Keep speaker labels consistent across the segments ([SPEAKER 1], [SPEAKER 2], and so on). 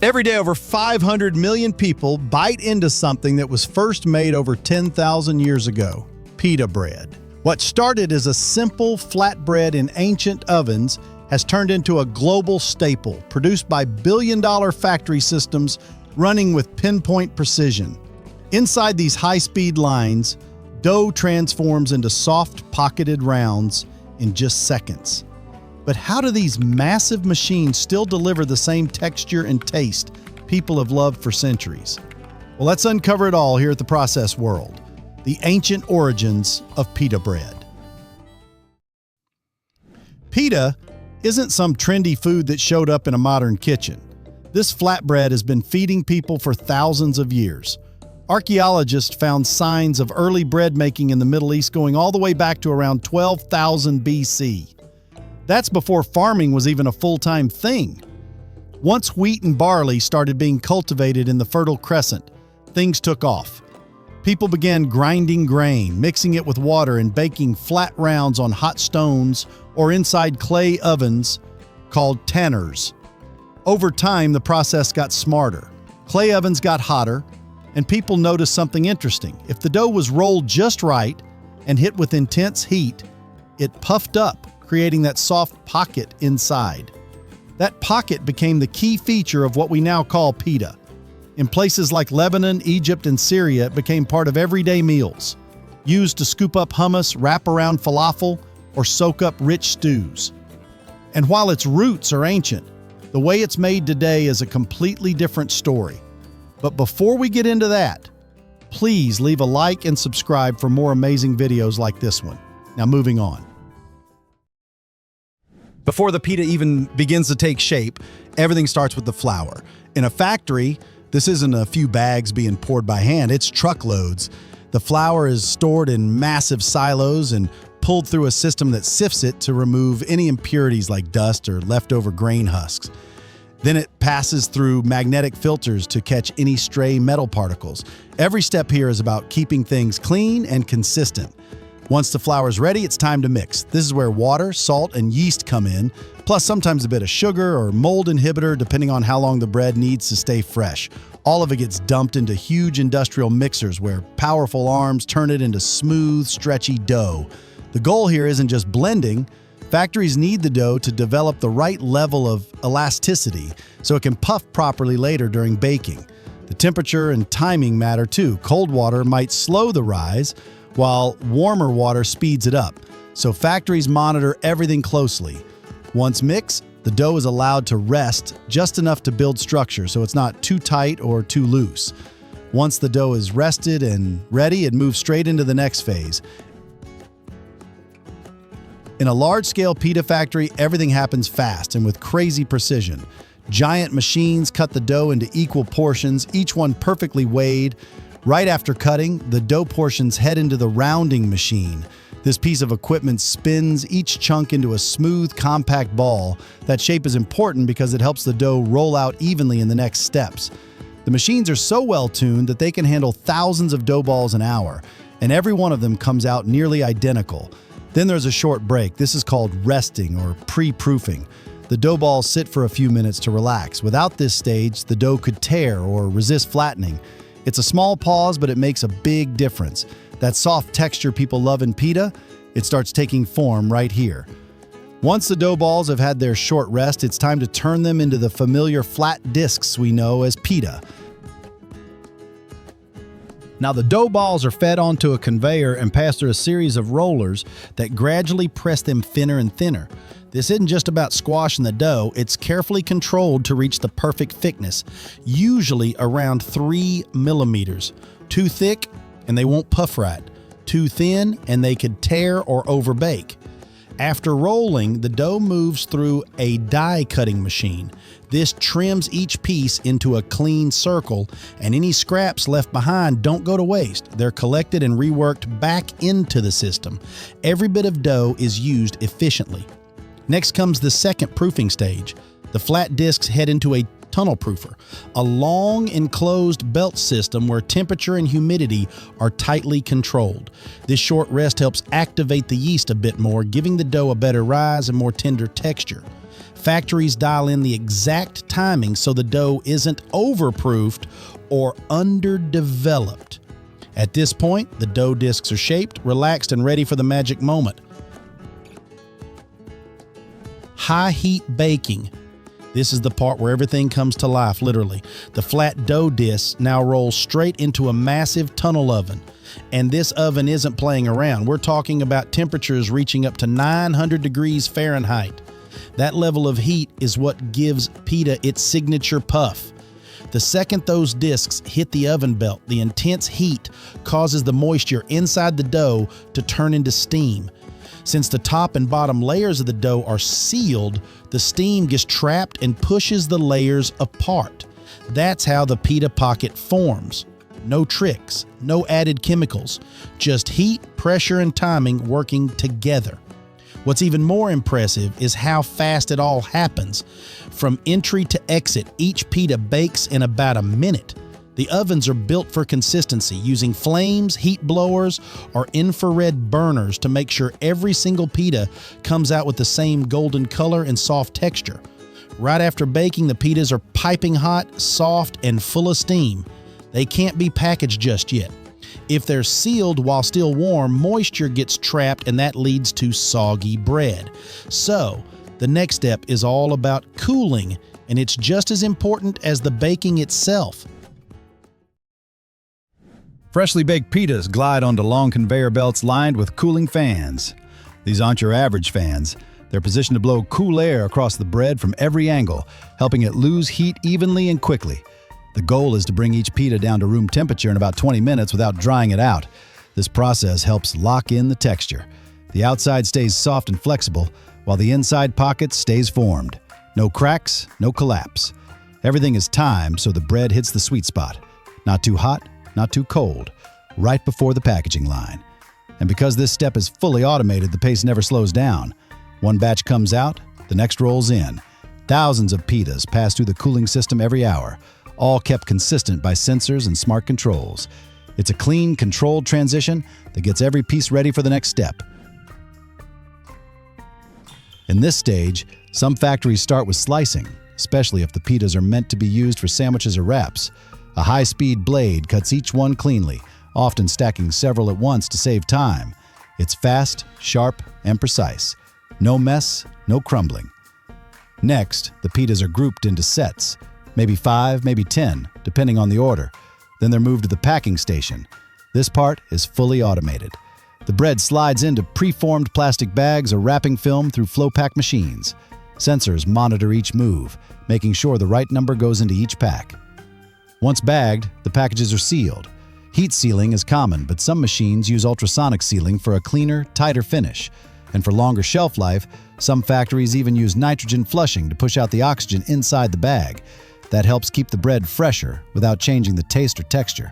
[SPEAKER 1] Every day, over 500 million people bite into something that was first made over 10,000 years ago, pita bread. What started as a simple flatbread in ancient ovens has turned into a global staple, produced by billion-dollar factory systems running with pinpoint precision. Inside these high-speed lines, dough transforms into soft, pocketed rounds in just seconds. But how do these massive machines still deliver the same texture and taste people have loved for centuries? Well, let's uncover it all here at the Process World, the ancient origins of pita bread. Pita isn't some trendy food that showed up in a modern kitchen. This flatbread has been feeding people for thousands of years. Archaeologists found signs of early bread making in the Middle East going all the way back to around 12,000 BC. That's before farming was even a full-time thing. Once wheat and barley started being cultivated in the Fertile Crescent, things took off. People began grinding grain, mixing it with water, and baking flat rounds on hot stones or inside clay ovens called tanners. Over time, the process got smarter. Clay ovens got hotter, and people noticed something interesting. If the dough was rolled just right and hit with intense heat, it puffed up, creating that soft pocket inside. That pocket became the key feature of what we now call pita. In places like Lebanon, Egypt, and Syria, it became part of everyday meals, used to scoop up hummus, wrap around falafel, or soak up rich stews. And while its roots are ancient, the way it's made today is a completely different story. But before we get into that, please leave a like and subscribe for more amazing videos like this one. Now moving on. Before the pita even begins to take shape, everything starts with the flour. In a factory, this isn't a few bags being poured by hand, it's truckloads. The flour is stored in massive silos and pulled through a system that sifts it to remove any impurities like dust or leftover grain husks. Then it passes through magnetic filters to catch any stray metal particles. Every step here is about keeping things clean and consistent. Once the flour is ready, it's time to mix. This is where water, salt, and yeast come in, plus sometimes a bit of sugar or mold inhibitor depending on how long the bread needs to stay fresh. All of it gets dumped into huge industrial mixers where powerful arms turn it into smooth, stretchy dough. The goal here isn't just blending. Factories need the dough to develop the right level of elasticity so it can puff properly later during baking. The temperature and timing matter too. Cold water might slow the rise, while warmer water speeds it up. So factories monitor everything closely. Once mixed, the dough is allowed to rest just enough to build structure so it's not too tight or too loose. Once the dough is rested and ready, it moves straight into the next phase. In a large-scale pita factory, everything happens fast and with crazy precision. Giant machines cut the dough into equal portions, each one perfectly weighed. Right after cutting, the dough portions head into the rounding machine. This piece of equipment spins each chunk into a smooth, compact ball. That shape is important because it helps the dough roll out evenly in the next steps. The machines are so well tuned that they can handle thousands of dough balls an hour, and every one of them comes out nearly identical. Then there's a short break. This is called resting or pre-proofing. The dough balls sit for a few minutes to relax. Without this stage, the dough could tear or resist flattening. It's a small pause, but it makes a big difference. That soft texture people love in pita, it starts taking form right here. Once the dough balls have had their short rest, it's time to turn them into the familiar flat discs we know as pita. Now the dough balls are fed onto a conveyor and pass through a series of rollers that gradually press them thinner and thinner. This isn't just about squashing the dough, it's carefully controlled to reach the perfect thickness, usually around 3 millimeters. Too thick and they won't puff right. Too thin and they could tear or overbake. After rolling, the dough moves through a die cutting machine. This trims each piece into a clean circle, and any scraps left behind don't go to waste. They're collected and reworked back into the system. Every bit of dough is used efficiently. Next comes the second proofing stage. The flat discs head into a tunnel proofer, a long enclosed belt system where temperature and humidity are tightly controlled. This short rest helps activate the yeast a bit more, giving the dough a better rise and more tender texture. Factories dial in the exact timing so the dough isn't overproofed or underdeveloped. At this point, the dough discs are shaped, relaxed, and ready for the magic moment. High heat baking. This is the part where everything comes to life, literally. The flat dough discs now roll straight into a massive tunnel oven. And this oven isn't playing around. We're talking about temperatures reaching up to 900 degrees Fahrenheit. That level of heat is what gives pita its signature puff. The second those discs hit the oven belt, the intense heat causes the moisture inside the dough to turn into steam. Since the top and bottom layers of the dough are sealed, the steam gets trapped and pushes the layers apart. That's how the pita pocket forms. No tricks, no added chemicals, just heat, pressure, and timing working together. What's even more impressive is how fast it all happens. From entry to exit, each pita bakes in about a minute. The ovens are built for consistency, using flames, heat blowers, or infrared burners to make sure every single pita comes out with the same golden color and soft texture. Right after baking, the pitas are piping hot, soft, and full of steam. They can't be packaged just yet. If they're sealed while still warm, moisture gets trapped and that leads to soggy bread. So, the next step is all about cooling, and it's just as important as the baking itself.
[SPEAKER 2] Freshly baked pitas glide onto long conveyor belts lined with cooling fans. These aren't your average fans. They're positioned to blow cool air across the bread from every angle, helping it lose heat evenly and quickly. The goal is to bring each pita down to room temperature in about 20 minutes without drying it out. This process helps lock in the texture. The outside stays soft and flexible, while the inside pocket stays formed. No cracks, no collapse. Everything is timed so the bread hits the sweet spot. Not too hot, not too cold, right before the packaging line. And because this step is fully automated, the pace never slows down. One batch comes out, the next rolls in. Thousands of pitas pass through the cooling system every hour, all kept consistent by sensors and smart controls. It's a clean, controlled transition that gets every piece ready for the next step. In this stage, some factories start with slicing, especially if the pitas are meant to be used for sandwiches or wraps. A high-speed blade cuts each one cleanly, often stacking several at once to save time. It's fast, sharp, and precise. No mess, no crumbling. Next, the pitas are grouped into sets. Maybe 5, maybe 10, depending on the order. Then they're moved to the packing station. This part is fully automated. The bread slides into preformed plastic bags or wrapping film through flow-pack machines. Sensors monitor each move, making sure the right number goes into each pack. Once bagged, the packages are sealed. Heat sealing is common, but some machines use ultrasonic sealing for a cleaner, tighter finish. And for longer shelf life, some factories even use nitrogen flushing to push out the oxygen inside the bag. That helps keep the bread fresher without changing the taste or texture.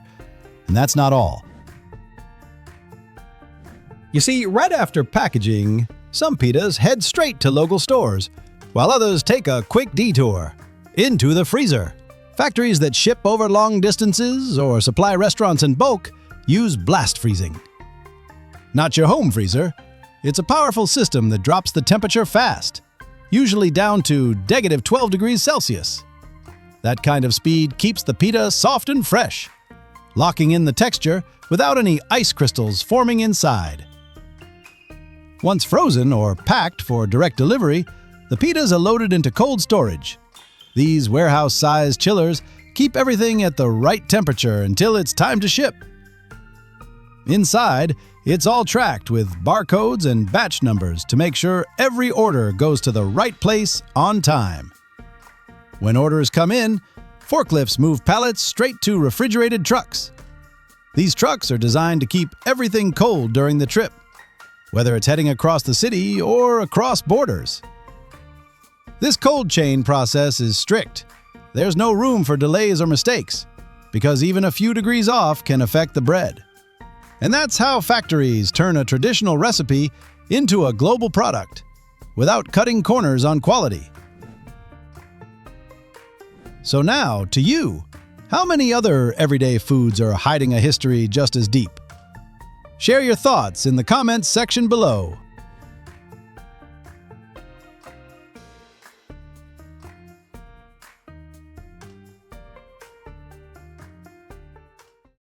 [SPEAKER 2] And that's not all. You see, right after packaging, some pitas head straight to local stores, while others take a quick detour into the freezer. Factories that ship over long distances or supply restaurants in bulk use blast freezing. Not your home freezer. It's a powerful system that drops the temperature fast, usually down to negative 12 degrees Celsius. That kind of speed keeps the pita soft and fresh, locking in the texture without any ice crystals forming inside. Once frozen or packed for direct delivery, the pitas are loaded into cold storage. These warehouse-sized chillers keep everything at the right temperature until it's time to ship. Inside, it's all tracked with barcodes and batch numbers to make sure every order goes to the right place on time. When orders come in, forklifts move pallets straight to refrigerated trucks. These trucks are designed to keep everything cold during the trip, whether it's heading across the city or across borders. This cold chain process is strict. There's no room for delays or mistakes, because even a few degrees off can affect the bread. And that's how factories turn a traditional recipe into a global product, without cutting corners on quality. So now, to you, how many other everyday foods are hiding a history just as deep? Share your thoughts in the comments section below.